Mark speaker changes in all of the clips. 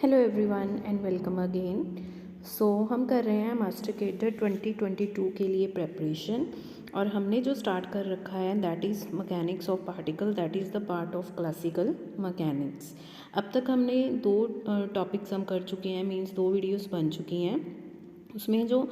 Speaker 1: Hello everyone and welcome again. हम कर रहे हैं मास्टर कैडर 2022 के लिए प्रेपरेशन और हमने जो स्टार्ट कर रखा है that is mechanics of particle, that is the part of classical mechanics. अब तक हमने दो टॉपिक्स हम कर चुके हैं, मींस दो वीडियोस बन चुकी हैं। उसमें जो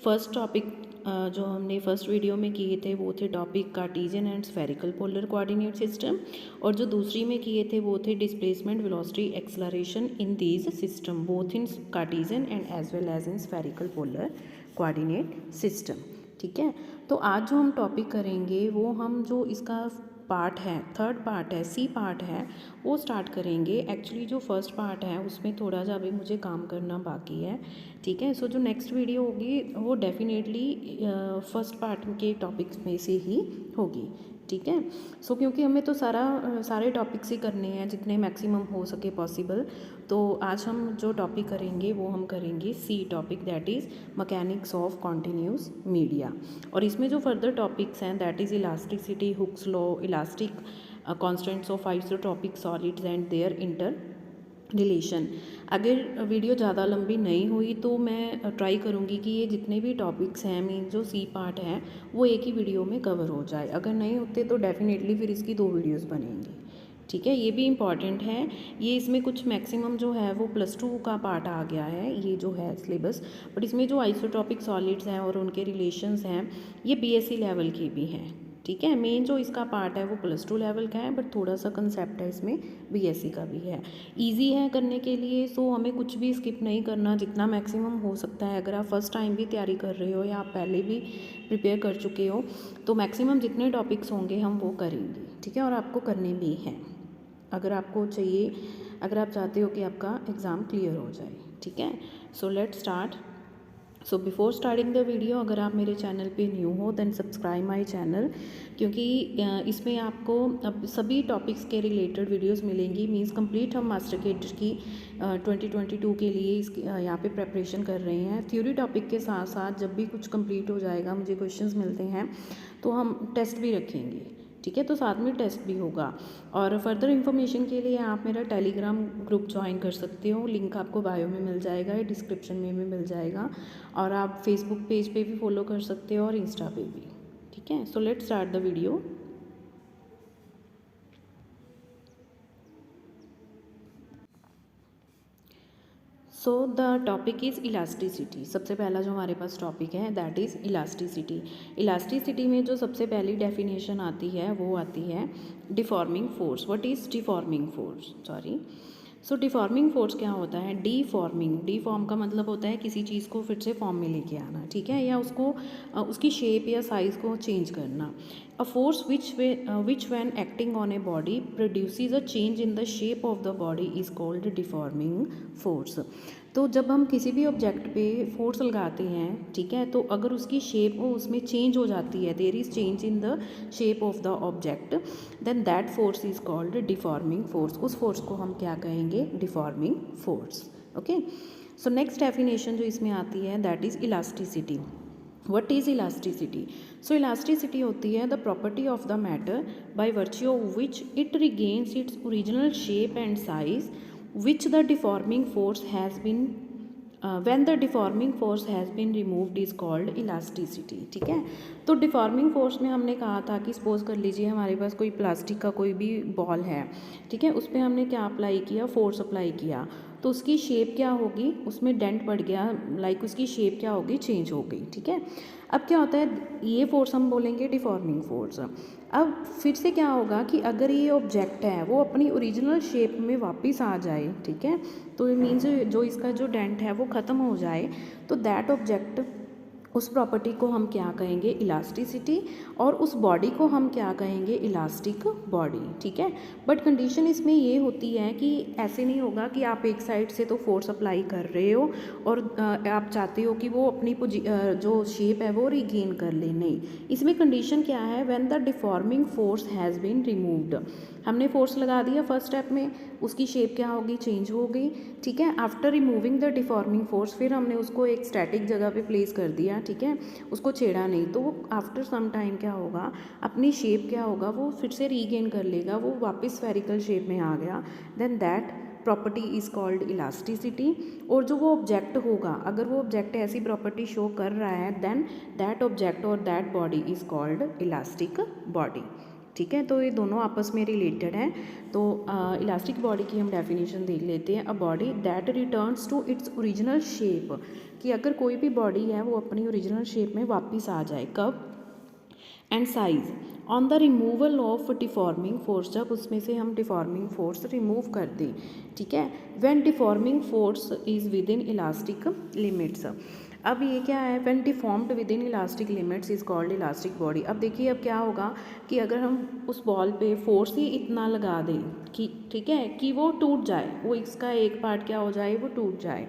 Speaker 1: फर्स्ट टॉपिक जो हमने फर्स्ट वीडियो में किए थे वो थे topic Cartesian and spherical polar coordinate system, और जो दूसरी में किए थे वो थे displacement velocity acceleration in these system both in Cartesian and as well as in spherical polar coordinate system. ठीक है, तो आज जो हम टॉपिक करेंगे वो हम जो इसका पार्ट है, थर्ड पार्ट है, सी पार्ट है, वो स्टार्ट करेंगे। एक्चुअली जो फर्स्ट पार्ट है उसमें थोड़ा सा अभी मुझे काम करना बाकी है। ठीक है, सो जो नेक्स्ट वीडियो होगी वो डेफिनेटली फर्स्ट पार्ट के टॉपिक्स में से ही होगी। ठीक है, सो क्योंकि हमें तो सारे टॉपिक्स ही करने हैं जितने मैक्सिमम हो सके पॉसिबल। तो आज हम जो टॉपिक करेंगे वो हम करेंगे see topic, that is mechanics of continuous media. और इसमें जो फर्दर टॉपिक्स हैं that is elasticity, Hooke's law, elastic constants of isotropic solids and their inter relation. अगर वीडियो ज़्यादा लंबी नहीं हुई तो मैं ट्राई करूँगी कि ये जितने भी टॉपिक्स हैं, मीन जो सी पार्ट है वो एक ही वीडियो में कवर हो जाए। अगर नहीं होते तो डेफिनेटली फिर इसकी दो वीडियोस बनेंगी। ठीक है, ये भी इम्पॉर्टेंट है। ये इसमें कुछ मैक्सिमम जो है वो +2 का पार्ट आ गया है, ये जो है सिलेबस। बट इसमें जो आइसोट्रॉपिक सॉलिड्स हैं और उनके रिलेशंस हैं ये बीएससी लेवल के भी हैं। ठीक है, मेन जो इसका पार्ट है वो +2 लेवल का है, बट थोड़ा सा कंसेप्ट है इसमें बीएससी का भी है। इजी है करने के लिए, सो हमें कुछ भी स्किप नहीं करना, जितना मैक्सिमम हो सकता है। अगर आप फर्स्ट टाइम भी तैयारी कर रहे हो या आप पहले भी प्रिपेयर कर चुके हो तो मैक्सिमम जितने टॉपिक्स होंगे हम वो करेंगे। ठीक है, और आपको करने भी हैं अगर आपको चाहिए, अगर आप चाहते हो कि आपका एग्ज़ाम क्लियर हो जाए। ठीक है, so let start. So before starting the video, अगर आप मेरे चैनल पे न्यू हो देन सब्सक्राइब माय चैनल, क्योंकि इसमें आपको अब सभी टॉपिक्स के रिलेटेड वीडियोस मिलेंगी। मींस कंप्लीट हम मास्टर कैडर की 2022 के लिए इसकी यहाँ पे प्रेपरेशन कर रहे हैं। थ्योरी टॉपिक के साथ साथ जब भी कुछ कंप्लीट हो जाएगा, मुझे क्वेश्चंस मिलते हैं तो हम टेस्ट भी रखेंगे। ठीक है, तो साथ में टेस्ट भी होगा। और फर्दर इन्फॉर्मेशन के लिए आप मेरा टेलीग्राम ग्रुप ज्वाइन कर सकते हो, लिंक आपको बायो में मिल जाएगा या डिस्क्रिप्शन में भी मिल जाएगा। और आप फेसबुक पेज पे भी फॉलो कर सकते हो और इंस्टा पे भी। ठीक है, so let's start the video. So the topic is elasticity. सबसे पहला जो हमारे पास टॉपिक है दैट इज़ इलास्टिसिटी। इलास्टिसिटी में जो सबसे पहली डेफिनेशन आती है वो आती है deforming force. What is deforming force, sorry. So deforming force क्या होता है? डीफॉर्मिंग, डीफॉर्म का मतलब होता है किसी चीज़ को फिर से फॉर्म में लेके आना। ठीक है, या उसको उसकी शेप या साइज़ को चेंज करना। A force which when acting on a body produces a change in the shape of the body is called deforming force. तो जब हम किसी भी ऑब्जेक्ट पे फोर्स लगाते हैं, ठीक है, तो अगर उसकी शेप वो उसमें चेंज हो जाती है, there is change in the shape of the object, then that force is called deforming force. उस फोर्स को हम क्या कहेंगे? Deforming force. Okay, so next definition जो इसमें आती है that is elasticity. What is elasticity? So elasticity होती है the property of the matter by virtue of which it regains its original shape and size which the deforming force has been when the deforming force has been removed is called elasticity। ठीक है, तो deforming force में हमने कहा था कि suppose कर लीजिए हमारे पास कोई प्लास्टिक का कोई भी बॉल है, ठीक है, उस पर हमने क्या अप्लाई किया? फोर्स अप्लाई किया, तो उसकी शेप क्या होगी? उसमें डेंट पड़ गया, लाइक उसकी शेप क्या होगी? चेंज हो गई। ठीक है, अब क्या होता है, ये फोर्स हम बोलेंगे डिफॉर्मिंग फोर्स। अब फिर से क्या होगा कि अगर ये ऑब्जेक्ट है वो अपनी ओरिजिनल शेप में वापस आ जाए, ठीक है, तो मीन्स जो इसका जो डेंट है वो ख़त्म हो जाए, तो दैट ऑब्जेक्ट, उस प्रॉपर्टी को हम क्या कहेंगे? इलास्टिसिटी। और उस बॉडी को हम क्या कहेंगे? Elastic body. ठीक है, बट कंडीशन इसमें ये होती है कि ऐसे नहीं होगा कि आप एक साइड से तो फोर्स अप्लाई कर रहे हो और आप चाहते हो कि वो अपनी जो शेप है वो रिगेन कर ले। नहीं, इसमें कंडीशन क्या है? When the deforming force has been removed, हमने फोर्स लगा दिया फर्स्ट स्टेप में, उसकी शेप क्या होगी? चेंज हो गई। ठीक है, after removing the deforming force, फिर हमने उसको एक स्टैटिक जगह पे प्लेस कर दिया, ठीक है, उसको छेड़ा नहीं, तो वो आफ्टर सम टाइम क्या होगा? अपनी शेप क्या होगा? वो फिर से रीगेन कर लेगा, वो वापस स्फेरिकल शेप में आ गया। Then that property is called elasticity. और जो वो ऑब्जेक्ट होगा, अगर वो ऑब्जेक्ट ऐसी प्रॉपर्टी शो कर रहा है देन दैट ऑब्जेक्ट और that body is called elastic body. ठीक है, तो ये दोनों आपस में रिलेटेड हैं। तो इलास्टिक बॉडी की हम डेफिनेशन देख लेते हैं। A body that returns to its original shape, कि अगर कोई भी बॉडी है वो अपनी ओरिजिनल शेप में वापस आ जाए, कब, and size on the removal of deforming force, जब उसमें से हम डिफॉर्मिंग फोर्स रिमूव कर दें। ठीक है, when deforming force is with in elastic limits. अब ये क्या है, when deformed with in elastic limits is called elastic body. अब देखिए अब क्या होगा कि अगर हम उस बॉल पे फोर्स ही इतना लगा दें कि ठीक है कि वो टूट जाए, वो इसका एक पार्ट क्या हो जाए, वो टूट जाए,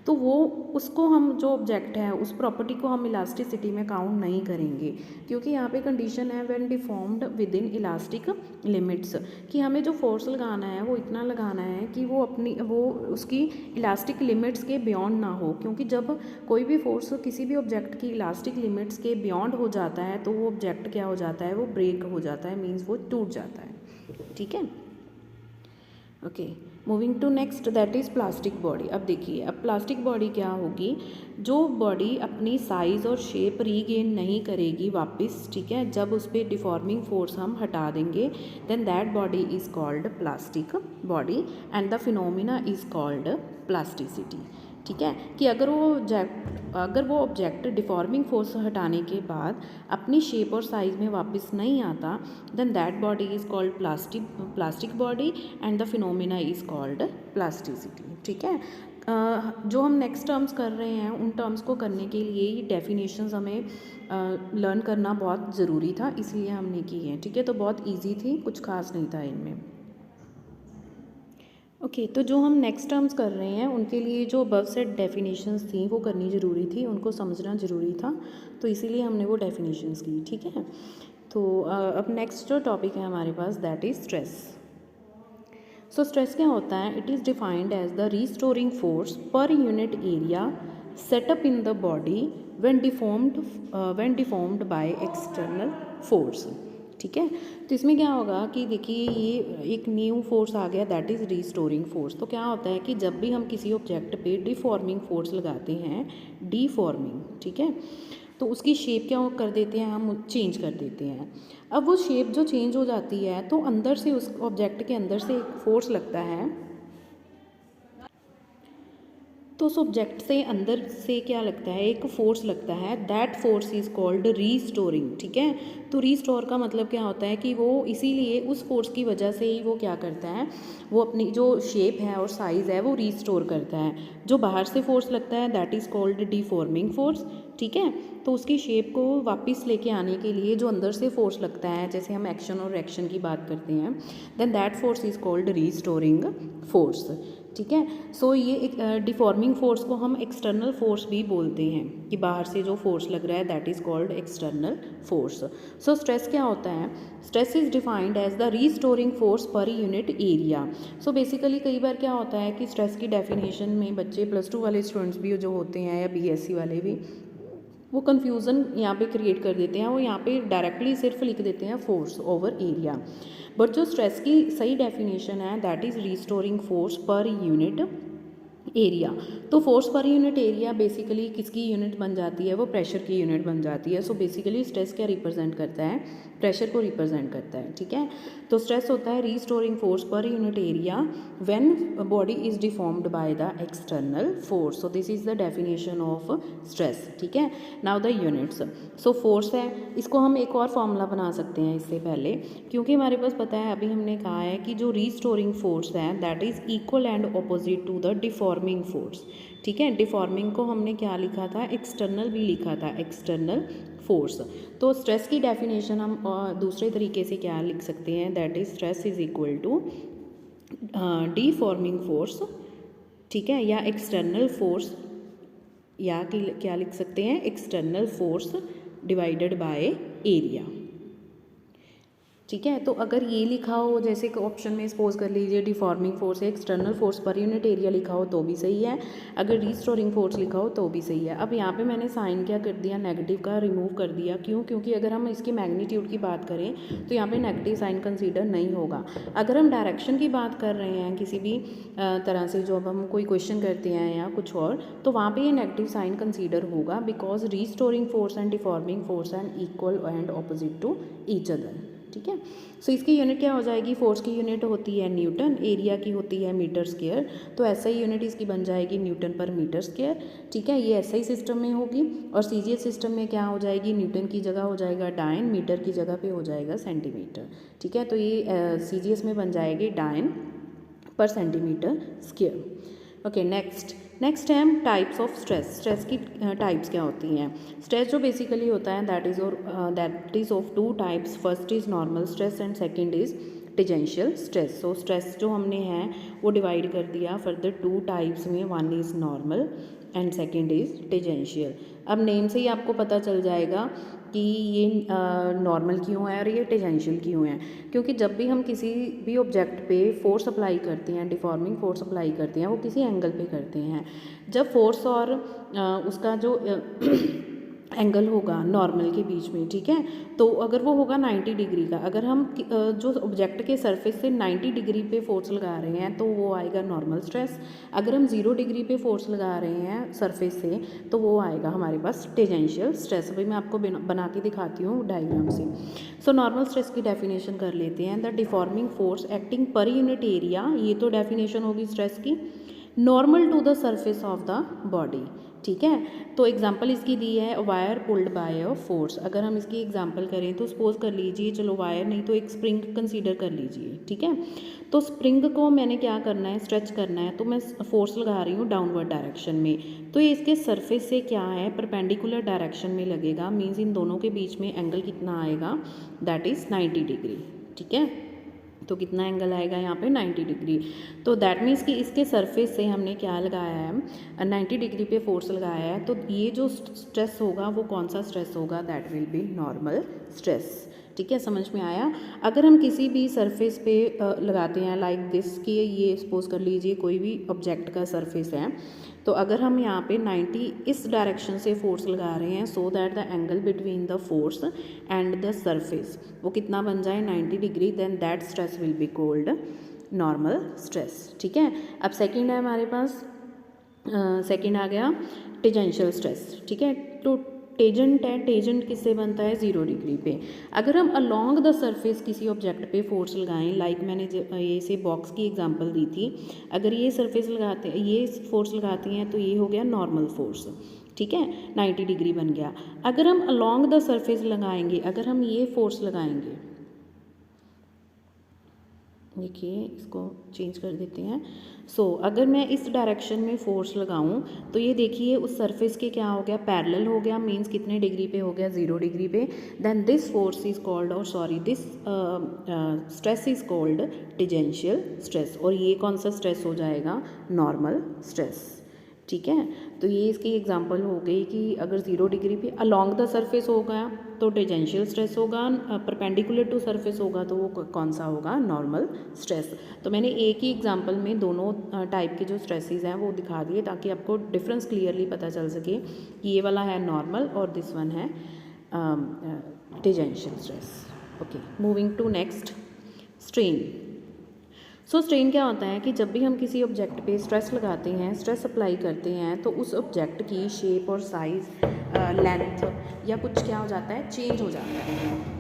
Speaker 1: तो वो उसको हम जो ऑब्जेक्ट है उस प्रॉपर्टी को हम इलास्टिसिटी में काउंट नहीं करेंगे, क्योंकि यहाँ पे कंडीशन है when deformed with in elastic limits, कि हमें जो फोर्स लगाना है वो इतना लगाना है कि वो उसकी इलास्टिक लिमिट्स के बियॉन्ड ना हो, क्योंकि जब कोई भी फोर्स किसी भी ऑब्जेक्ट की इलास्टिक लिमिट्स के बियॉन्ड हो जाता है तो वो ऑब्जेक्ट क्या हो जाता है, वो ब्रेक हो जाता है, मीन्स वो टूट जाता है। ठीक है, okay, moving to next that is plastic body. अब देखिए अब प्लास्टिक बॉडी क्या होगी, जो बॉडी अपनी साइज़ और शेप रीगेन नहीं करेगी वापस, ठीक है, जब उस पर डिफॉर्मिंग फोर्स हम हटा देंगे, then that body is called plastic body and the phenomena is called plasticity. ठीक है, कि अगर वो ऑब्जेक्ट डिफॉर्मिंग फोर्स हटाने के बाद अपनी शेप और साइज़ में वापस नहीं आता, then that body is called plastic body and the phenomena is called plasticity. ठीक है, जो हम नेक्स्ट टर्म्स कर रहे हैं उन टर्म्स को करने के लिए ये डेफिनेशंस हमें लर्न करना बहुत ज़रूरी था, इसलिए हमने की है। ठीक है, तो बहुत ईजी थी, कुछ खास नहीं था इनमें। ओके, तो जो हम नेक्स्ट टर्म्स कर रहे हैं उनके लिए जो अबव सेट डेफिनेशंस थी वो करनी ज़रूरी थी, उनको समझना ज़रूरी था, तो इसीलिए हमने वो डेफिनेशंस की। ठीक है, तो अब नेक्स्ट जो टॉपिक है हमारे पास that is stress. So stress क्या होता है, it is defined as the restoring force per unit area set up in the body when deformed by external force. ठीक है, तो इसमें क्या होगा कि देखिए ये एक न्यू फोर्स आ गया दैट इज़ रीस्टोरिंग फोर्स। तो क्या होता है कि जब भी हम किसी ऑब्जेक्ट पे डिफॉर्मिंग फोर्स लगाते हैं, डिफॉर्मिंग, ठीक है, तो उसकी शेप क्या कर देते हैं, हम चेंज कर देते हैं। अब वो शेप जो चेंज हो जाती है तो अंदर से उस ऑब्जेक्ट के अंदर से एक फोर्स लगता है, तो उस ऑब्जेक्ट से अंदर से क्या लगता है, एक फोर्स लगता है, that force is called restoring. ठीक है, तो रीस्टोर का मतलब क्या होता है कि वो इसीलिए उस फोर्स की वजह से ही वो क्या करता है, वो अपनी जो शेप है और साइज़ है वो रीस्टोर करता है। जो बाहर से फोर्स लगता है that is called deforming force. ठीक है, तो उसकी शेप को वापस लेके आने के लिए जो अंदर से फोर्स लगता है, जैसे हम एक्शन और रिएक्शन की बात करते हैं, then that force is called restoring force. ठीक है, सो ये एक डिफॉर्मिंग फोर्स को हम एक्सटर्नल फोर्स भी बोलते हैं, कि बाहर से जो फोर्स लग रहा है that is called external force. So stress क्या होता है, stress is defined as the restoring force per unit area. So basically कई बार क्या होता है कि स्ट्रेस की डेफिनेशन में बच्चे +2 वाले स्टूडेंट्स भी जो होते हैं या BSc वाले भी, वो कन्फ्यूज़न यहाँ पे क्रिएट कर देते हैं, वो यहाँ पे डायरेक्टली सिर्फ लिख देते हैं फोर्स ओवर एरिया, बट जो स्ट्रेस की सही डेफिनेशन है that is restoring force per unit area. तो force per unit area basically किसकी यूनिट बन जाती है, वो प्रेशर की यूनिट बन जाती है। सो बेसिकली स्ट्रेस क्या रिप्रेजेंट करता है, प्रेशर को रिप्रेजेंट करता है। ठीक है, तो स्ट्रेस होता है restoring force per unit area when body is deformed by the external force. So this is the definition of stress. ठीक है, now the units. So force है, इसको हम एक और फॉर्मूला बना सकते हैं इससे पहले, क्योंकि हमारे पास पता है, अभी हमने कहा है कि जो रीस्टोरिंग फोर्स है that is equal and opposite to the deforming force. ठीक है, डिफॉर्मिंग को हमने क्या लिखा था, एक्सटर्नल भी लिखा था, एक्सटर्नल फोर्स। तो स्ट्रेस की डेफिनेशन हम दूसरे तरीके से क्या लिख सकते हैं, that is stress is equal to deforming force, ठीक है, या एक्सटर्नल फोर्स, या क्या लिख सकते हैं, external force divided by area. ठीक है। तो अगर ये लिखा हो जैसे कि ऑप्शन में सपोज कर लीजिए डिफॉर्मिंग फोर्स है, external force per unit area लिखा हो तो भी सही है, अगर रिस्टोरिंग फोर्स लिखा हो तो भी सही है। अब यहाँ पे मैंने साइन क्या कर दिया, नेगेटिव का रिमूव कर दिया। क्यों? क्योंकि अगर हम इसकी मैग्नीट्यूड की बात करें तो यहाँ पे नेगेटिव साइन कंसीडर नहीं होगा। अगर हम डायरेक्शन की बात कर रहे हैं किसी भी तरह से, जो अब हम कोई क्वेश्चन करते हैं या कुछ और, तो वहाँ पे ये नेगेटिव साइन कंसीडर होगा, because restoring force and deforming force and equal and opposite to each other. ठीक है। सो इसकी यूनिट क्या हो जाएगी, फोर्स की यूनिट होती है न्यूटन, एरिया की होती है मीटर स्क्वायर, तो ऐसा ही यूनिट इसकी बन जाएगी न्यूटन पर मीटर स्क्वायर। ठीक है, ये ऐसा ही सिस्टम में होगी। और सीजीएस सिस्टम में क्या हो जाएगी, न्यूटन की जगह हो जाएगा डायन, मीटर की जगह पे हो जाएगा सेंटीमीटर। ठीक है, तो ये सीजीएस में बन जाएगी डायन पर सेंटीमीटर स्क्वायर। ओके, नेक्स्ट है टाइप्स ऑफ स्ट्रेस। स्ट्रेस की टाइप्स क्या होती हैं। स्ट्रेस जो बेसिकली होता है that is of two types, first is normal stress and second is tangential stress. So stress जो हमने है वो डिवाइड कर दिया फर्दर टू टाइप्स में, one is normal and second is tangential. अब नेम से ही आपको पता चल जाएगा कि ये नॉर्मल क्यों है और ये टेंजेंशियल क्यों है। क्योंकि जब भी हम किसी भी ऑब्जेक्ट पे फोर्स अप्लाई करते हैं, डिफॉर्मिंग फोर्स अप्लाई करते हैं, वो किसी एंगल पे करते हैं। जब फोर्स और उसका जो एंगल होगा नॉर्मल के बीच में, ठीक है, तो अगर वो होगा 90 डिग्री का, अगर हम जो ऑब्जेक्ट के सरफेस से 90 डिग्री पे फोर्स लगा रहे हैं तो वो आएगा नॉर्मल स्ट्रेस। अगर हम 0 डिग्री पे फोर्स लगा रहे हैं सरफेस से तो वो आएगा हमारे पास टेंजेंशियल स्ट्रेस। अभी मैं आपको बना के दिखाती हूँ डायग्राम से। सो नॉर्मल स्ट्रेस की डेफिनेशन कर लेते हैं। The deforming force acting per unit area, ये तो डेफिनेशन होगी स्ट्रेस की, normal to the surface of the body. ठीक है, तो एग्जांपल इसकी दी है wire pulled by a force. अगर हम इसकी एग्जांपल करें तो सपोज कर लीजिए, चलो वायर नहीं तो एक स्प्रिंग कंसीडर कर लीजिए। ठीक है, तो स्प्रिंग को मैंने क्या करना है, स्ट्रेच करना है, तो मैं फोर्स लगा रही हूँ डाउनवर्ड डायरेक्शन में, तो ये इसके सरफेस से क्या है परपेंडिकुलर डायरेक्शन में लगेगा। मीन्स इन दोनों के बीच में एंगल कितना आएगा, दैट इज़ 90 डिग्री। ठीक है, तो कितना एंगल आएगा यहाँ पे 90 डिग्री। तो दैट मीन्स कि इसके सरफेस से हमने क्या लगाया है, 90 डिग्री पे फोर्स लगाया है, तो ये जो स्ट्रेस होगा वो कौन सा स्ट्रेस होगा, that will be normal stress. ठीक है, समझ में आया। अगर हम किसी भी सरफेस पे लगाते हैं लाइक दिस, कि ये सपोज कर लीजिए कोई भी ऑब्जेक्ट का सरफेस है, तो अगर हम यहाँ पे 90 इस डायरेक्शन से फोर्स लगा रहे हैं so that the angle between the force and the surface वो कितना बन जाए 90 degree, then that stress will be called normal stress. ठीक है, अब सेकंड है हमारे पास, सेकंड आ गया टेंजेंशियल स्ट्रेस। ठीक है, तो टेजेंट है, टेजेंट किससे बनता है 0 डिग्री पे। अगर हम अलोंग द सरफेस किसी ऑब्जेक्ट पे फोर्स लगाएं, लाइक मैंने ये से बॉक्स की एग्जांपल दी थी, अगर ये सरफेस लगाते हैं, ये फोर्स लगाती हैं तो ये हो गया नॉर्मल फोर्स। ठीक है, 90 डिग्री बन गया। अगर हम अलोंग द सरफेस लगाएंगे, अगर हम ये फोर्स लगाएंगे, देखिए इसको चेंज कर देते हैं। अगर मैं इस डायरेक्शन में फोर्स लगाऊं तो ये देखिए उस सरफेस के क्या हो गया, पैरेलल हो गया, मींस कितने डिग्री पे हो गया 0 डिग्री पे। Then this force is called, और sorry this stress is called tangential stress, और ये कौन सा स्ट्रेस हो जाएगा, नॉर्मल स्ट्रेस। ठीक है, तो ये इसकी एग्जांपल हो गई कि अगर 0 डिग्री पे अलोंग द सरफेस होगा तो टेंजेंशियल स्ट्रेस होगा, परपेंडिकुलर टू सरफेस होगा तो वो कौन सा होगा, नॉर्मल स्ट्रेस। तो मैंने एक ही एग्जांपल में दोनों टाइप के जो स्ट्रेसेस हैं वो दिखा दिए ताकि आपको डिफरेंस क्लियरली पता चल सके कि ये वाला है नॉर्मल और दिस वन है tangential stress. Okay, moving to next, strain. Strain क्या होता है कि जब भी हम किसी ऑब्जेक्ट पे स्ट्रेस लगाते हैं, स्ट्रेस अप्लाई करते हैं, तो उस ऑब्जेक्ट की शेप और साइज़, लेंथ या कुछ क्या हो जाता है, चेंज हो जाता है।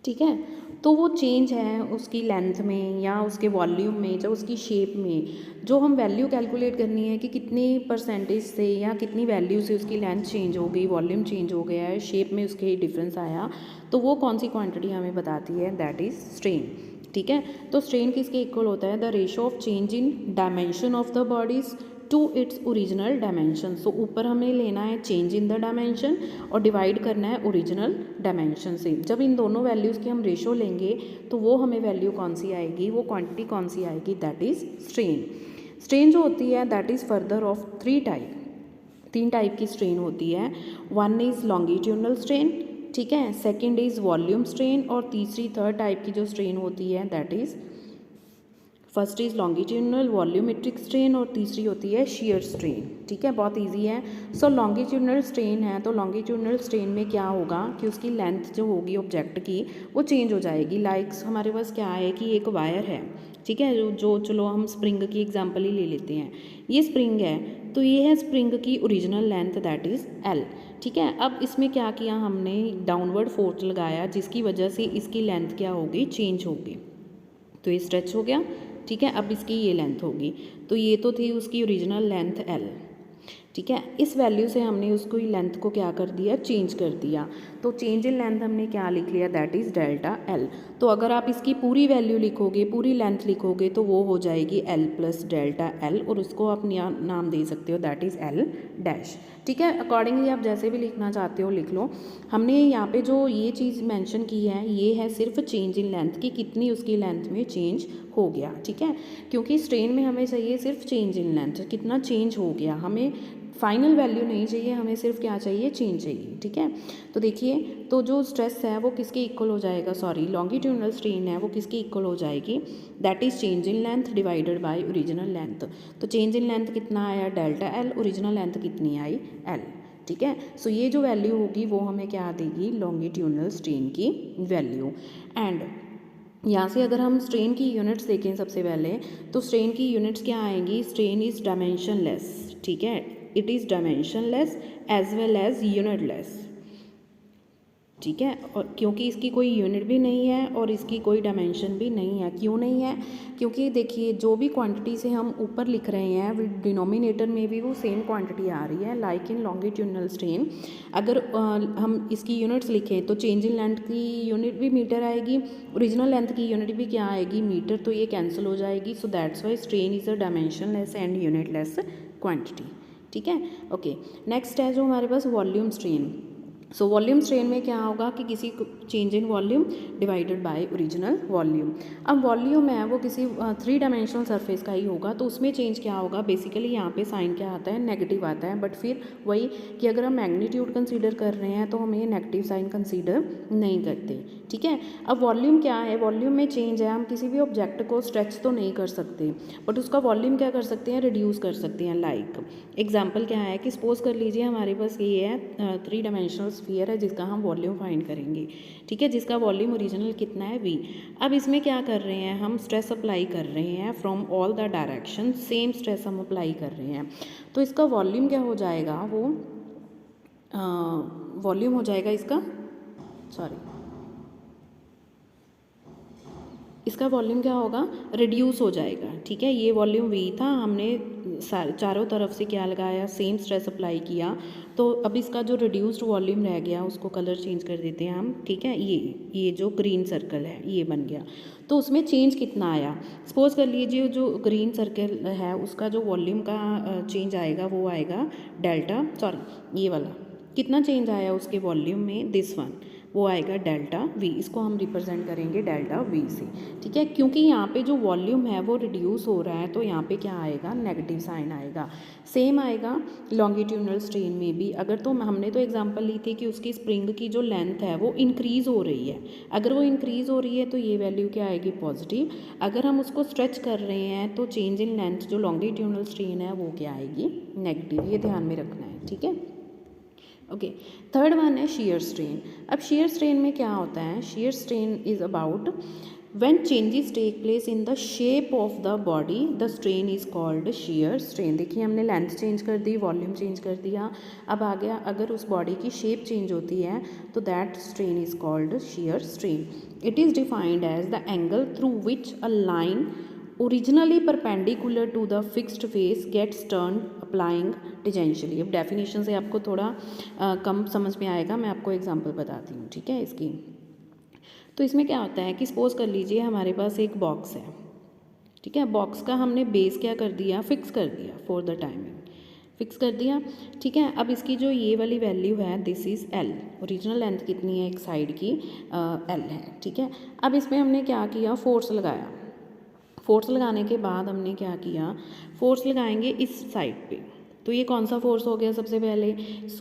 Speaker 1: ठीक है, तो वो चेंज है उसकी लेंथ में या उसके वॉल्यूम में या उसकी शेप में। जो हम वैल्यू कैलकुलेट करनी है कि कितनी परसेंटेज से या कितनी वैल्यू से उसकी लेंथ चेंज हो गई, वॉल्यूम चेंज हो गया है, शेप में उसके डिफरेंस आया, तो वो कौन सी क्वांटिटी हमें बताती है, दैट इज़ स्ट्रेन। ठीक है, तो स्ट्रेन किसके इक्वल होता है, the ratio of change in dimension of the bodies to its original dimension. So ऊपर हमें लेना है चेंज इन द डायमेंशन और डिवाइड करना है ओरिजिनल डायमेंशन से। जब इन दोनों वैल्यूज़ की हम रेशो लेंगे तो वो हमें वैल्यू कौन सी आएगी, वो क्वांटिटी कौन सी आएगी, दैट इज़ स्ट्रेन। स्ट्रेन जो होती है that is further of 3 type. 3 type की स्ट्रेन होती है। वन इज़ लॉन्गिट्यूडनल स्ट्रेन, ठीक है, सेकंड इज़ वॉल्यूम स्ट्रेन, और तीसरी थर्ड टाइप की जो स्ट्रेन होती है that is first is longitudinal volumetric strain, और तीसरी होती है शेयर स्ट्रेन। ठीक है, बहुत इजी है। सो लॉन्गिट्यूडनल स्ट्रेन है तो लॉन्गिट्यूडनल स्ट्रेन में क्या होगा कि उसकी लेंथ जो होगी ऑब्जेक्ट की वो चेंज हो जाएगी। लाइक्स हमारे पास क्या है कि एक वायर है, ठीक है, जो चलो हम स्प्रिंग की एग्जांपल ही ले लेते हैं। ये स्प्रिंग है तो ये है स्प्रिंग की original length that is L. ठीक है, अब इसमें क्या किया हमने, डाउनवर्ड फोर्स लगाया जिसकी वजह से इसकी लेंथ क्या होगी, चेंज होगी। तो ये स्ट्रेच हो गया, ठीक है। अब इसकी ये लेंथ होगी, तो ये तो थी उसकी ओरिजिनल लेंथ एल, ठीक है। इस वैल्यू से हमने उसको लेंथ को क्या कर दिया, चेंज कर दिया। तो चेंज इन लेंथ हमने क्या लिख लिया, दैट इज़ डेल्टा एल। तो अगर आप इसकी पूरी वैल्यू लिखोगे, पूरी लेंथ लिखोगे तो वो हो जाएगी एल प्लस डेल्टा एल, और उसको आप नाम दे सकते हो दैट इज़ एल डैश। ठीक है, अकॉर्डिंगली आप जैसे भी लिखना चाहते हो लिख लो। हमने यहाँ पे जो ये चीज़ मेंशन की है ये है सिर्फ चेंज इन लेंथ की, कितनी उसकी लेंथ में चेंज हो गया। ठीक है, क्योंकि स्ट्रेन में हमें चाहिए सिर्फ चेंज इन लेंथ, कितना चेंज हो गया, हमें फाइनल वैल्यू नहीं चाहिए, हमें सिर्फ क्या चाहिए, चेंज चाहिए। ठीक है, तो देखिए, तो जो स्ट्रेस है वो किसके इक्वल हो जाएगा, सॉरी लॉन्गिट्यूडनल स्ट्रेन है वो किसकी इक्वल हो जाएगी, that is change in length divided by original length. तो चेंज इन लेंथ कितना आया, डेल्टा एल, ओरिजिनल लेंथ कितनी आई, एल। ठीक है, सो ये जो वैल्यू होगी वो हमें क्या देगी, लॉन्गिट्यूडनल स्ट्रेन की वैल्यू। एंड यहाँ से अगर हम स्ट्रेन की यूनिट्स देखें सबसे पहले, तो स्ट्रेन की यूनिट्स क्या आएंगी, स्ट्रेन इज़ डायमेंशनलेस। ठीक है, it is dimensionless as well as unitless. ठीक है, और क्योंकि इसकी कोई यूनिट भी नहीं है और इसकी कोई डायमेंशन भी नहीं है। क्यों नहीं है, क्योंकि देखिए जो भी क्वांटिटी से हम ऊपर लिख रहे हैं डिनोमिनेटर में भी वो सेम क्वांटिटी आ रही है। लाइक इन लॉन्गिट्यूडनल स्ट्रेन अगर हम इसकी यूनिट्स लिखें तो चेंज इन लेंथ की यूनिट भी मीटर आएगी, ओरिजिनल लेंथ की यूनिट भी क्या आएगी, मीटर, तो ये कैंसिल हो जाएगी। So that's why strain is a dimensionless and unitless quantity. ठीक है, ओके। नेक्स्ट है जो हमारे पास volume strain. So volume strain में क्या होगा कि किसी change in volume divided by original volume. अब वॉल्यूम है वो किसी 3 डायमेंशनल सरफेस का ही होगा, तो उसमें चेंज क्या होगा, बेसिकली यहाँ पे साइन क्या आता है, नेगेटिव आता है। बट फिर वही कि अगर हम मैग्नीट्यूड कंसीडर कर रहे हैं तो हम ये नेगेटिव साइन कंसीडर नहीं करते। ठीक है, अब वॉल्यूम क्या है, वॉल्यूम में चेंज है, हम किसी भी ऑब्जेक्ट को स्ट्रेच तो नहीं कर सकते बट उसका वॉल्यूम क्या कर सकते हैं, रिड्यूस कर सकते हैं। लाइक एग्जाम्पल क्या है कि सपोज कर लीजिए हमारे पास ये है 3 डायमेंशनल स्फीयर है जिसका हम वॉल्यूम फाइंड करेंगे। ठीक है, जिसका वॉल्यूम ओरिजिनल कितना है, v। अब इसमें क्या कर रहे हैं, हम स्ट्रेस अप्लाई कर रहे हैं from all the direction, same stress हम अप्लाई कर रहे हैं। तो इसका वॉल्यूम क्या हो जाएगा, वो वॉल्यूम हो जाएगा इसका, सॉरी इसका वॉल्यूम क्या होगा, रिड्यूस हो जाएगा। ठीक है, ये वॉल्यूम v था, हमने चारों तरफ से क्या लगाया, सेम स्ट्रेस अप्लाई किया, तो अब इसका जो रिड्यूस्ड वॉल्यूम रह गया उसको कलर चेंज कर देते हैं हम। ठीक है, ये जो ग्रीन सर्कल है ये बन गया, तो उसमें चेंज कितना आया, सपोज कर लीजिए जो ग्रीन सर्कल है उसका जो वॉल्यूम का चेंज आएगा वो आएगा डेल्टा, सॉरी ये वाला कितना चेंज आया उसके वॉल्यूम में, दिस वन, वो आएगा डेल्टा वी। इसको हम रिप्रेजेंट करेंगे डेल्टा वी से। ठीक है, क्योंकि यहाँ पे जो वॉल्यूम है वो रिड्यूस हो रहा है तो यहाँ पे क्या आएगा, नेगेटिव साइन आएगा। सेम आएगा लॉन्गिट्यूडनल स्ट्रेन में भी। अगर तो हमने तो एग्जांपल ली थी कि उसकी स्प्रिंग की जो लेंथ है वो इंक्रीज़ हो रही है, अगर वो इंक्रीज़ हो रही है तो ये वैल्यू क्या आएगी, पॉजिटिव। अगर हम उसको स्ट्रेच कर रहे हैं तो चेंज इन लेंथ जो लॉन्गिट्यूडनल स्ट्रेन है वो क्या आएगी, नेगेटिव। ये ध्यान में रखना है। ठीक है, ओके। थर्ड वन है शेयर स्ट्रेन। अब शेयर स्ट्रेन में क्या होता है, shear strain is about when changes take place in the shape of the body the strain is called shear strain. देखिए हमने लेंथ चेंज कर दी, वॉल्यूम चेंज कर दिया, अब आ गया अगर उस बॉडी की शेप चेंज होती है तो that strain is called shear strain. It is defined as the angle through which a line originally perpendicular to the fixed face gets turn applying tangentially. अब डेफिनेशन से आपको थोड़ा कम समझ में आएगा, मैं आपको एग्जांपल बताती हूँ। ठीक है, इसकी तो इसमें क्या होता है कि सपोज कर लीजिए हमारे पास एक बॉक्स है। ठीक है, बॉक्स का हमने बेस क्या कर दिया, फिक्स कर दिया, फॉर द टाइमिंग फिक्स कर दिया। ठीक है, अब इसकी जो ये वाली वैल्यू है this is L, original length कितनी है एक साइड की, एल है। ठीक है, अब इसमें हमने क्या किया, फोर्स लगाया। फोर्स लगाने के बाद हमने क्या किया, फोर्स लगाएंगे इस साइड पे, तो ये कौन सा फोर्स हो गया, सबसे पहले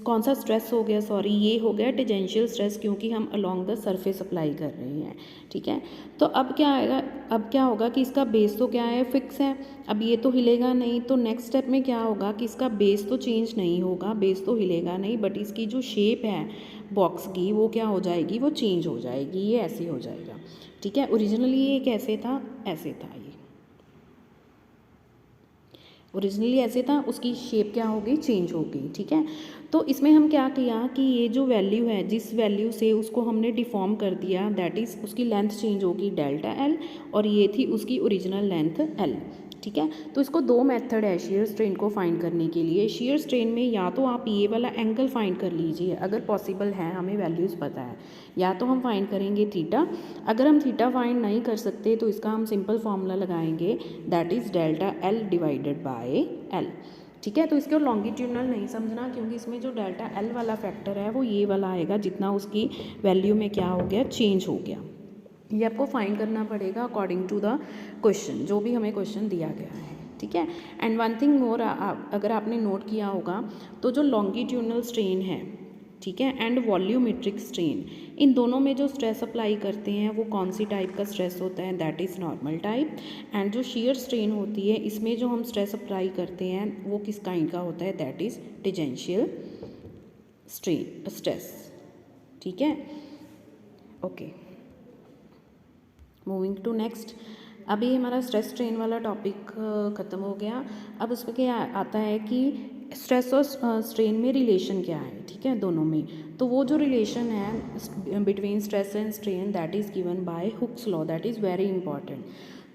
Speaker 1: कौन सा स्ट्रेस हो गया, सॉरी ये हो गया टेंजेंशियल स्ट्रेस, क्योंकि हम अलोंग द सरफेस अप्लाई कर रहे हैं। ठीक है, तो अब क्या आएगा, अब क्या होगा कि इसका बेस तो क्या है, फिक्स है, अब ये तो हिलेगा नहीं। तो नेक्स्ट स्टेप में क्या होगा कि इसका बेस तो चेंज नहीं होगा, बेस तो हिलेगा नहीं, बट इसकी जो शेप है बॉक्स की वो क्या हो जाएगी, वो चेंज हो जाएगी, ये ऐसे हो जाएगा। ठीक है, ओरिजिनली ये कैसे था, ऐसे था, ये ओरिजिनली ऐसे था, उसकी शेप क्या होगी, चेंज होगी। ठीक है, तो इसमें हम क्या किया कि ये जो वैल्यू है, जिस वैल्यू से उसको हमने डिफॉर्म कर दिया, दैट इज़ उसकी लेंथ चेंज होगी डेल्टा एल, और ये थी उसकी ओरिजिनल लेंथ एल। ठीक है, तो इसको दो मेथड है शेयर स्ट्रेन को फाइंड करने के लिए। शेयर स्ट्रेन में या तो आप ये वाला एंगल फाइंड कर लीजिए अगर पॉसिबल है, हमें वैल्यूज़ पता है, या तो हम फाइंड करेंगे थीटा। अगर हम थीटा फाइंड नहीं कर सकते तो इसका हम सिंपल फार्मूला लगाएंगे, that is delta L divided by L. ठीक है, तो इसको लॉन्गिट्यूडनल नहीं समझना, क्योंकि इसमें जो डेल्टा एल वाला फैक्टर है वो ये वाला आएगा, जितना उसकी वैल्यू में क्या हो गया, चेंज हो गया। ये आपको फाइंड करना पड़ेगा अकॉर्डिंग टू द क्वेश्चन, जो भी हमें क्वेश्चन दिया गया है। ठीक है, एंड वन थिंग मोर, अगर आपने नोट किया होगा तो जो लॉन्गिट्यूडनल स्ट्रेन है, ठीक है, एंड वॉल्यूमेट्रिक स्ट्रेन, इन दोनों में जो स्ट्रेस अप्लाई करते हैं वो कौन सी टाइप का स्ट्रेस होता है, that is normal type. And जो शियर स्ट्रेन होती है, इसमें जो हम स्ट्रेस अप्लाई करते हैं वो किस काइंड का होता है, दैट इज़ टेंजेंशियल स्ट्रेस। ठीक है, ओके, मूविंग टू नेक्स्ट। अभी हमारा स्ट्रेस स्ट्रेन वाला टॉपिक ख़त्म हो गया। अब उसमें क्या आता है कि स्ट्रेस और स्ट्रेन में रिलेशन क्या है। ठीक है, दोनों में, तो वो जो रिलेशन है between stress and strain, that is given by Hooke's law, that is very important.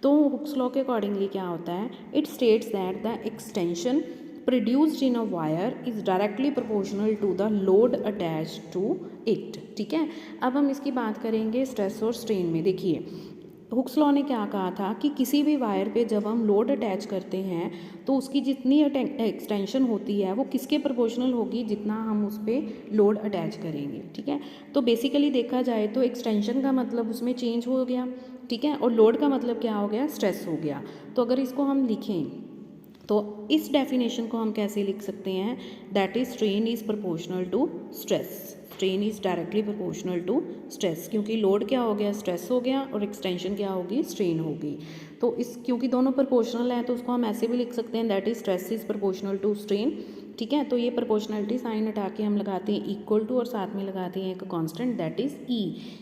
Speaker 1: तो हुक्स लॉ के अकॉर्डिंगली क्या होता है, it states that the extension produced in a wire is directly proportional to the load attached to it। ठीक है, अब हम इसकी बात करेंगे स्ट्रेस और स्ट्रेन में। देखिए, हुक्स लॉ ने क्या कहा था कि किसी भी वायर पे जब हम लोड अटैच करते हैं तो उसकी जितनी एक्सटेंशन होती है वो किसके प्रोपोर्शनल होगी, जितना हम उस पर लोड अटैच करेंगे। ठीक है, तो बेसिकली देखा जाए तो एक्सटेंशन का मतलब उसमें चेंज हो गया, ठीक है, और लोड का मतलब क्या हो गया, स्ट्रेस हो गया। तो अगर इसको हम लिखें तो इस डेफिनेशन को हम कैसे लिख सकते हैं, that is strain is proportional to stress, strain is directly proportional to stress, क्योंकि लोड क्या हो गया, स्ट्रेस हो गया, और एक्सटेंशन क्या होगी, स्ट्रेन होगी। तो इस क्योंकि दोनों प्रोपोर्शनल हैं तो उसको हम ऐसे भी लिख सकते हैं, that is stress is proportional to strain. ठीक है, तो ये प्रोपोर्शनलिटी साइन हटा के हम लगाते हैं इक्वल टू, और साथ में लगाते हैं एक constant, that is E.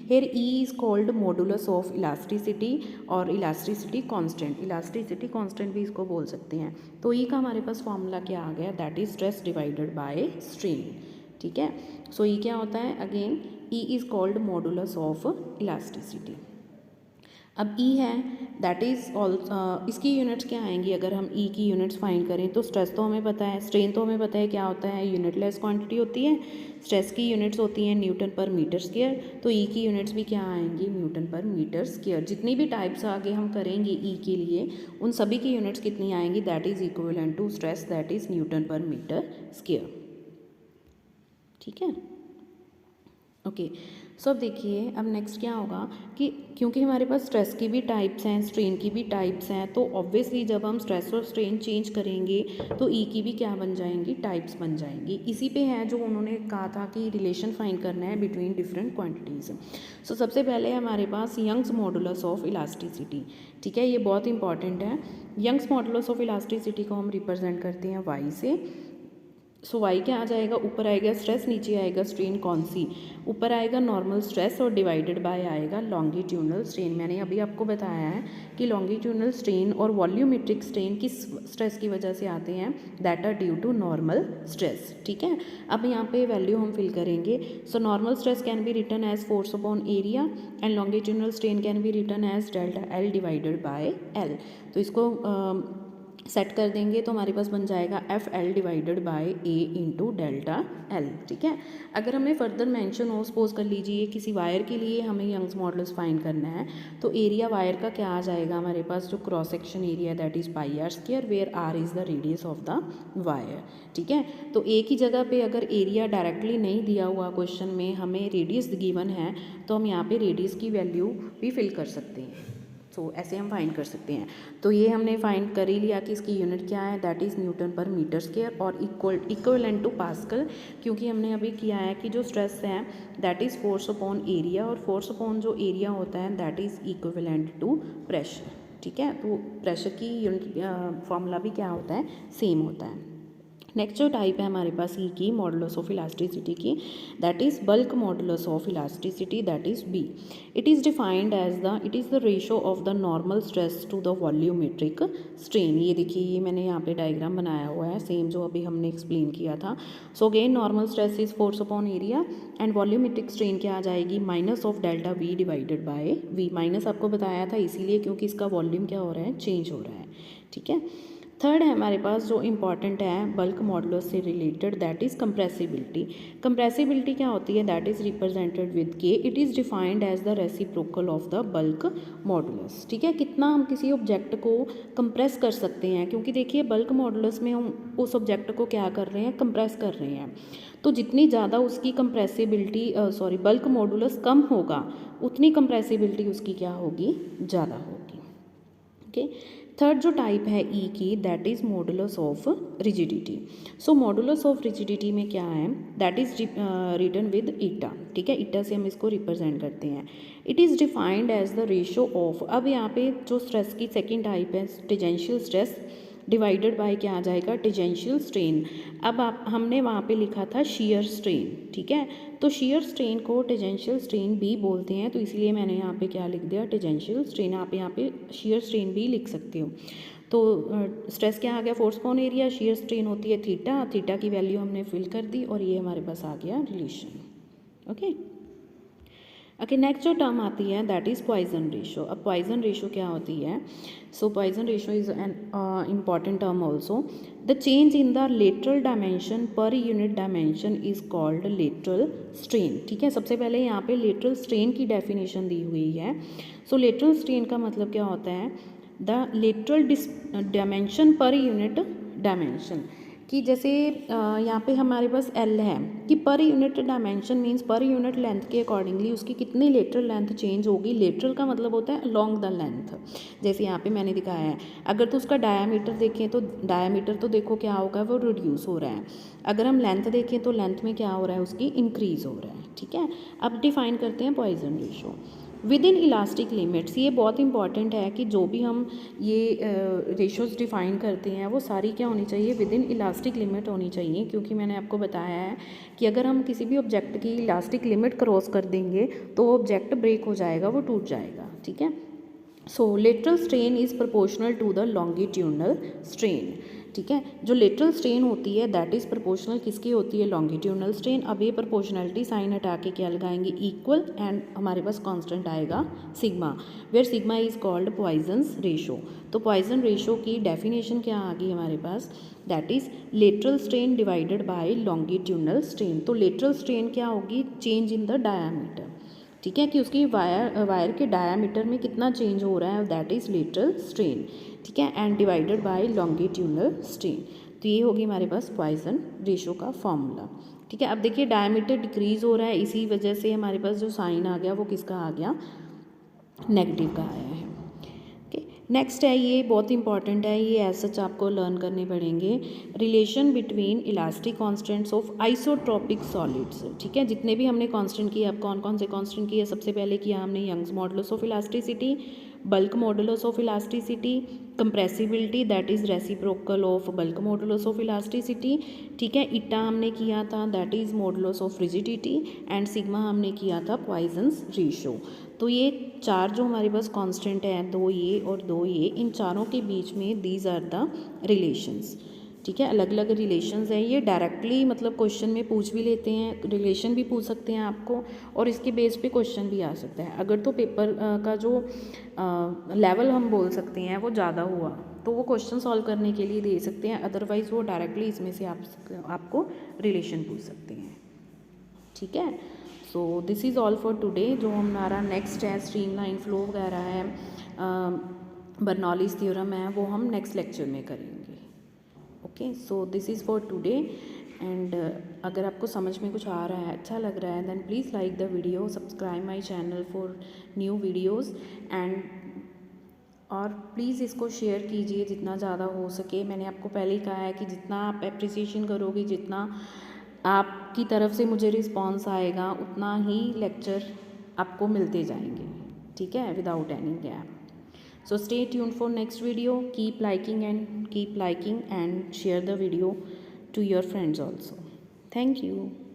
Speaker 1: Here E is called modulus of elasticity, और इलास्टिसिटी कांस्टेंट, इलास्टिसिटी कांस्टेंट भी इसको बोल सकते हैं। तो ई का हमारे पास फॉर्मूला क्या आ गया, that is stress divided by strain. ठीक है, सो ई क्या होता है, again E is called modulus of elasticity. अब ई है, दैट इज़ ऑल, इसकी यूनिट्स क्या आएंगी, अगर हम ई की यूनिट्स फाइंड करें तो स्ट्रेस तो हमें पता है, स्ट्रेन तो हमें पता है क्या होता है, यूनिटलेस क्वांटिटी होती है, स्ट्रेस की यूनिट्स होती हैं न्यूटन पर मीटर स्क्वायर, तो ई की यूनिट्स भी क्या आएंगी, न्यूटन पर मीटर स्क्वायर। जितनी भी टाइप्स आगे हम करेंगे ई के लिए, उन सभी की यूनिट्स कितनी आएंगी, that is equivalent to stress, that is newton per metre square. ठीक है, ओके, सो अब देखिए, अब नेक्स्ट क्या होगा कि क्योंकि हमारे पास स्ट्रेस की भी टाइप्स हैं, स्ट्रेन की भी टाइप्स हैं, तो ऑब्वियसली जब हम स्ट्रेस और स्ट्रेन चेंज करेंगे तो ई की भी क्या बन जाएंगी, टाइप्स बन जाएंगी। इसी पे है जो उन्होंने कहा था कि रिलेशन फाइंड करना है बिटवीन डिफरेंट क्वांटिटीज़। सो सबसे पहले हमारे पास यंग्स मॉडुलस ऑफ इलास्टिसिटी। ठीक है, ये बहुत इंपॉर्टेंट है। यंग्स मॉडुलस ऑफ इलास्टिसिटी को हम रिप्रेजेंट करते हैं वाई से। सो वाई क्या आ जाएगा, ऊपर आएगा स्ट्रेस, नीचे आएगा स्ट्रेन, कौन सी, ऊपर आएगा नॉर्मल स्ट्रेस और डिवाइडेड बाय आएगा लॉन्गिट्यूडनल स्ट्रेन। मैंने अभी आपको बताया है कि लॉन्गिट्यूडनल स्ट्रेन और वॉल्यूमेट्रिक स्ट्रेन किस स्ट्रेस की वजह से आते हैं, that are due to normal stress. ठीक है, अब यहाँ पे वैल्यू हम फिल करेंगे। So normal stress can be written as force upon area, and longitudinal strain can be written as delta L divided by L. तो इसको सेट कर देंगे तो हमारे पास बन जाएगा एफ एल डिवाइडेड बाय ए इंटू डेल्टा एल। ठीक है, अगर हमें फर्दर मेंशन हो, सपोज कर लीजिए किसी वायर के लिए हमें यंग्स मॉडुलस फाइंड करना है, तो एरिया वायर का क्या आ जाएगा हमारे पास, जो cross section area that is pi R square, where R is the radius of the wire. ठीक है, तो एक ही जगह पे अगर एरिया डायरेक्टली नहीं दिया हुआ क्वेश्चन में, हमें रेडियस गिवन है, तो हम यहाँ पे रेडियस की वैल्यू भी फिल कर सकते हैं। सो ऐसे हम फाइंड कर सकते हैं। तो ये हमने फाइंड कर ही लिया कि इसकी यूनिट क्या है, that is newton per metre square और इक्वलेंट टू पास्कल, क्योंकि हमने अभी किया है कि जो स्ट्रेस है that is force upon area, और फोर्स अपॉन जो एरिया होता है that is equivalent to pressure. ठीक है, तो प्रेशर की यूनिट फॉर्मूला भी क्या होता है, सेम होता है। नेक्स्ट जो टाइप है हमारे पास ई की मॉडुलस ऑफ इलास्टिसिटी की, that is bulk modulus of elasticity, that is B. It is defined as it is the ratio of the normal stress to the volumetric strain. ये देखिए, ये मैंने यहाँ पे डायग्राम बनाया हुआ है, सेम जो अभी हमने एक्सप्लेन किया था। So again normal stress is force upon area and volumetric strain क्या आ जाएगी, minus of delta V divided by V. Minus आपको बताया था इसीलिए क्योंकि इसका वॉल्यूम क्या हो रहा है, चेंज हो रहा है। ठीक है, थर्ड है हमारे पास जो इम्पॉर्टेंट है बल्क मॉडुलस से related, that is compressibility. Compressibility क्या होती है, that is represented with K. It is defined as the reciprocal of the bulk modulus. ठीक है, कितना हम किसी ऑब्जेक्ट को कंप्रेस कर सकते हैं, क्योंकि देखिए बल्क मॉडुलस में हम उस ऑब्जेक्ट को क्या कर रहे हैं, कंप्रेस कर रहे हैं। तो जितनी ज़्यादा उसकी कंप्रेसिबिलिटी बल्क मॉडुलस कम होगा, उतनी कंप्रेसिबिलिटी उसकी क्या होगी, ज़्यादा होगी। ओके, थर्ड जो टाइप है ई की, that is modulus of rigidity. So modulus of rigidity में क्या है, that is written with eta. ठीक है, ईटा से हम इसको रिप्रेजेंट करते हैं। It is defined as the ratio of, अब यहाँ पे जो स्ट्रेस की सेकेंड टाइप है टेंजेंशियल स्ट्रेस डिवाइडेड बाय क्या आ जाएगा, टेंजेंशियल स्ट्रेन। अब आप हमने वहाँ पे लिखा था शीयर स्ट्रेन। ठीक है, तो शीयर स्ट्रेन को टेंजेंशियल स्ट्रेन भी बोलते हैं, तो इसलिए मैंने यहाँ पे क्या लिख दिया, टेंजेंशियल स्ट्रेन। आप यहाँ पे शीयर स्ट्रेन भी लिख सकते हो। तो स्ट्रेस क्या आ गया, force upon area, shear strain होती है थीटा, थीटा की वैल्यू हमने फिल कर दी और ये हमारे पास आ गया रिलेशन। ओके ओके, नेक्स्ट जो टर्म आती है दैट इज़ पॉइजन रेशो। अब पॉइजन रेशो क्या होती है, so Poisson ratio is an important term also. The change in the lateral dimension per unit dimension is called lateral strain. ठीक है, सबसे पहले यहाँ पे लेटरल स्ट्रेन की डेफिनेशन दी हुई है। सो लेटरल स्ट्रेन का मतलब क्या होता है, the lateral dimension per unit dimension, कि जैसे यहाँ पे हमारे पास एल है कि पर unit dimension means per unit length के अकॉर्डिंगली उसकी कितनी लेटरल लेंथ चेंज होगी। लेटरल का मतलब होता है अलोंग द लेंथ, जैसे यहाँ पे मैंने दिखाया है। अगर तो उसका डायामीटर देखें तो डायामीटर तो देखो क्या होगा, वो रिड्यूस हो रहा है। अगर हम लेंथ देखें तो लेंथ में क्या हो रहा है, उसकी इंक्रीज हो रहा है। ठीक है, अब डिफाइन करते हैं Poisson ratio with in elastic limits. ये बहुत इंपॉर्टेंट है कि जो भी हम ये रेशोज़ डिफ़ाइन करते हैं वो सारी क्या होनी चाहिए, विद इन इलास्टिक लिमिट होनी चाहिए, क्योंकि मैंने आपको बताया है कि अगर हम किसी भी ऑब्जेक्ट की इलास्टिक लिमिट क्रॉस कर देंगे तो वो ऑब्जेक्ट ब्रेक हो जाएगा, वो टूट जाएगा। ठीक है, so lateral strain is proportional to the longitudinal strain. ठीक है, जो लेटरल स्ट्रेन होती है दैट इज़ प्रोपोर्शनल किसकी होती है, लॉन्गिट्यूडनल स्ट्रेन। अब ये प्रोपोर्शनलिटी साइन हटा के क्या लगाएंगे, इक्वल, एंड हमारे पास कांस्टेंट आएगा sigma, where sigma is called Poisson's ratio. तो पॉइजन रेशो की डेफिनेशन क्या आ गई हमारे पास, that is lateral strain divided by longitudinal strain. तो लेटरल स्ट्रेन क्या होगी, चेंज इन द डायामीटर। ठीक है, कि उसकी वायर के डायामीटर में कितना चेंज हो रहा है, दैट इज़ लेटरल स्ट्रेन। ठीक है, and divided by longitudinal strain. तो ये होगी हमारे पास पॉइजन रेशो का फॉर्मूला। ठीक है, अब देखिए डायामीटर डिक्रीज हो रहा है, इसी वजह से हमारे पास जो साइन आ गया वो किसका आ गया, नेगेटिव का आया है। ओके, नेक्स्ट है, ये बहुत इंपॉर्टेंट है, ये एज सच आपको लर्न करने पड़ेंगे, relation between elastic constants of isotropic solids. ठीक है, जितने भी हमने कांस्टेंट किए, अब कौन कौन से कांस्टेंट किए, सबसे पहले किया हमने Young's modulus of elasticity, bulk modulus of elasticity, compressibility that is reciprocal of bulk modulus of elasticity. ठीक है, ईटा हमने किया था that is modulus of rigidity, and sigma हमने किया था पॉइजन्स रेशो। तो ये चार जो हमारे पास कांस्टेंट हैं, दो ये और दो ये, इन चारों के बीच में दीज आर द रिलेशंस। ठीक है, अलग अलग रिलेशंस हैं, ये डायरेक्टली मतलब क्वेश्चन में पूछ भी लेते हैं, रिलेशन भी पूछ सकते हैं आपको, और इसके बेस पे क्वेश्चन भी आ सकता है। अगर तो पेपर का जो लेवल हम बोल सकते हैं वो ज़्यादा हुआ तो वो क्वेश्चन सॉल्व करने के लिए दे सकते हैं, अदरवाइज़ वो डायरेक्टली इसमें से आपको रिलेशन पूछ सकते हैं। ठीक है, so this is all for today. जो हमारा नेक्स्ट है स्ट्रीमलाइन फ्लो वगैरह है, बर्नौलीज़ थ्योरम है, वो हम नेक्स्ट लेक्चर में करेंगे। Okay, so this is for today, and अगर आपको समझ में कुछ आ रहा है, अच्छा लग रहा है, then please like the video, subscribe my channel for new videos, and और प्लीज़ इसको शेयर कीजिए जितना ज़्यादा हो सके। मैंने आपको पहले ही कहा है कि जितना आप एप्रिसिएशन करोगे, जितना आपकी तरफ से मुझे रिस्पॉन्स आएगा, उतना ही लेक्चर आपको मिलते जाएंगे, ठीक है, without any gap. So stay tuned for next video. Keep liking and share the video to your friends also. Thank you.